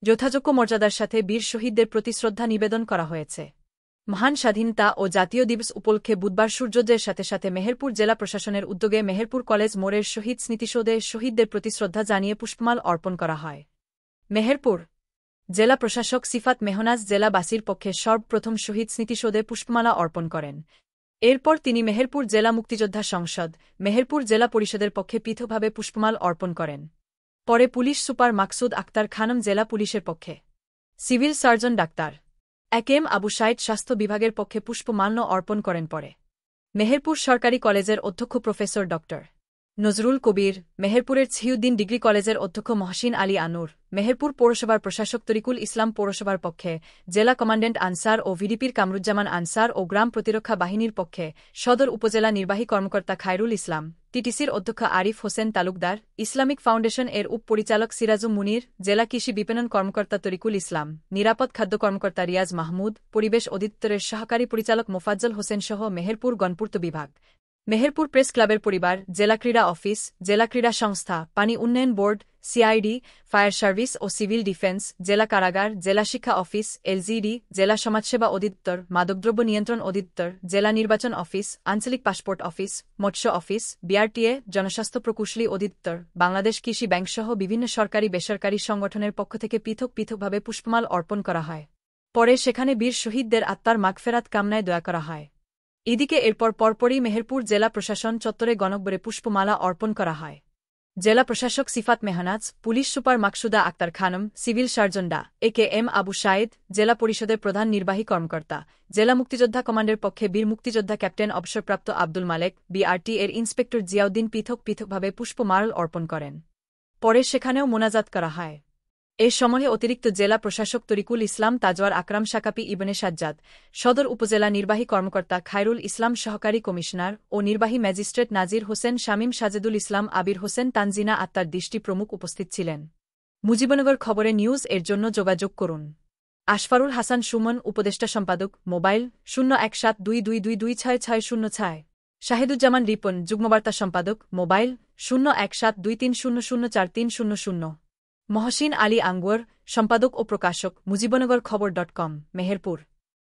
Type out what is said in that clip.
যথাযোগ্য মর্যাদার সাথে বীর শহীদদের প্রতি শ্রদ্ধা নিবেদন করা হয়েছে। মহান স্বাধীনতা ও জাতীয় দিবস উপলক্ষে বুধবার সূর্যোদয়ের সাথে সাথে মেহেরপুর জেলা প্রশাসনের উদ্যোগে মেহেরপুর কলেজ মোড়ের শহীদ স্মৃতিসৌধে শহীদদের প্রতি শ্রদ্ধা জানিয়ে পুষ্পমাল অর্পণ করা হয়। মেহেরপুর জেলা প্রশাসক সিফাত মেহনাজ জেলাবাসীর পক্ষে সর্বপ্রথম শহীদ স্মৃতিসৌধে পুষ্পমালা অর্পণ করেন। এরপর তিনি মেহেরপুর জেলা মুক্তিযোদ্ধা সংসদ, মেহেরপুর জেলা পরিষদের পক্ষে পৃথকভাবে পুষ্পমাল অর্পণ করেন। পরে পুলিশ সুপার মাকসুদ আক্তার খানম জেলা পুলিশের পক্ষে, civil surgeon doctor AKM Abu Sayeed স্বাস্থ্য বিভাগের পক্ষে পুষ্পমাল্য অর্পণ করেন। পরে মেহেরপুর সরকারি কলেজের অধ্যক্ষ প্রফেসর ড নজরুল কবির, মেহেরপুরের ছিউদ্দিন ডিগ্রি কলেজের অধ্যক্ষ মহসিন আলী আনুর, মেহেরপুর পৌরসভার প্রশাসক তরিকুল ইসলাম পৌরসভার পক্ষে, জেলা কমান্ড্যান্ট আনসার ও ভিডিপির কামরুজ্জামান আনসার ও গ্রাম প্রতিরক্ষা বাহিনীর পক্ষে, সদর উপজেলা নির্বাহী কর্মকর্তা খায়রুল ইসলাম, টিটিসির অধ্যক্ষ আরিফ হোসেন তালুকদার, ইসলামিক ফাউন্ডেশন এর উপ-পরিচালক সিরাজুম মুনির, জেলা কৃষি বিপণন কর্মকর্তা তরিকুল ইসলাম, নিরাপদ খাদ্য কর্মকর্তা রিয়াজ মাহমুদ, পরিবেশ অধিদপ্তরের সহকারী পরিচালক মোফাজ্জল হোসেন সহ মেহেরপুর গণপূর্ত বিভাগ, মেহেরপুর প্রেস ক্লাবের পরিবার, জেলা ক্রীড়া অফিস, জেলা ক্রীড়া সংস্থা, পানি উন্নয়ন বোর্ড, সিআইডি, ফায়ার সার্ভিস ও সিভিল ডিফেন্স, জেলা কারাগার, জেলা শিক্ষা অফিস, এলজিডি, জেলা সমাজসেবা অধিদপ্তর, মাদকদ্রব্য নিয়ন্ত্রণ অধিদপ্তর, জেলা নির্বাচন অফিস, আঞ্চলিক পাসপোর্ট অফিস, মৎস্য অফিস, বিআরটিএ, জনস্বাস্থ্য প্রকৌশলী অধিদপ্তর, বাংলাদেশ কৃষি ব্যাংকসহ বিভিন্ন সরকারি বেসরকারি সংগঠনের পক্ষ থেকে পৃথকভাবে পুষ্পমাল অর্পণ করা হয়। পরে সেখানে বীর শহীদদের আত্মার মাগফেরাত কামনায় দোয়া করা হয়। এদিকে এরপর পরপরই মেহেরপুর জেলা প্রশাসন চত্বরে গণকবরে পুষ্পমালা অর্পণ করা হয়। জেলা প্রশাসক সিফাত মেহনাজ, পুলিশ সুপার মাকসুদা আক্তার খানম, সিভিল সার্জন ডা একেএম আবু সাইদ, জেলা পরিষদের প্রধান নির্বাহী কর্মকর্তা, জেলা মুক্তিযোদ্ধা কমান্ডের পক্ষে বীর মুক্তিযোদ্ধা ক্যাপ্টেন অবসরপ্রাপ্ত আব্দুল মালেক, বিআরটি এর ইন্সপেক্টর জিয়াউদ্দিন পৃথকভাবে পুষ্পমাল অর্পণ করেন। পরে সেখানেও মোনাজাত করা হয়। এ সময়ে অতিরিক্ত জেলা প্রশাসক তরিকুল ইসলাম তাজওয়ার আকরাম শাকাপি ইবনে সাজ্জাদ, সদর উপজেলা নির্বাহী কর্মকর্তা খায়রুল ইসলাম সহকারী কমিশনার ও নির্বাহী ম্যাজিস্ট্রেট নাজির হোসেন শামীম সাজেদুল ইসলাম আবির হোসেন তানজিনা আত্মার দৃষ্টি প্রমুখ উপস্থিত ছিলেন। মুজিবনগর খবরে নিউজ এর জন্য যোগাযোগ করুন। আশফারুল হাসান সুমন, উপদেষ্টা সম্পাদক, মোবাইল 017222266006। শাহিদুজ্জামান রিপন, যুগ্মবার্তা সম্পাদক, মোবাইল 017230043000। মহসিন আলী আঙ্গুয়ার, সম্পাদক ও প্রকাশক, মুজিবনগর খবর.com, মেহেরপুর।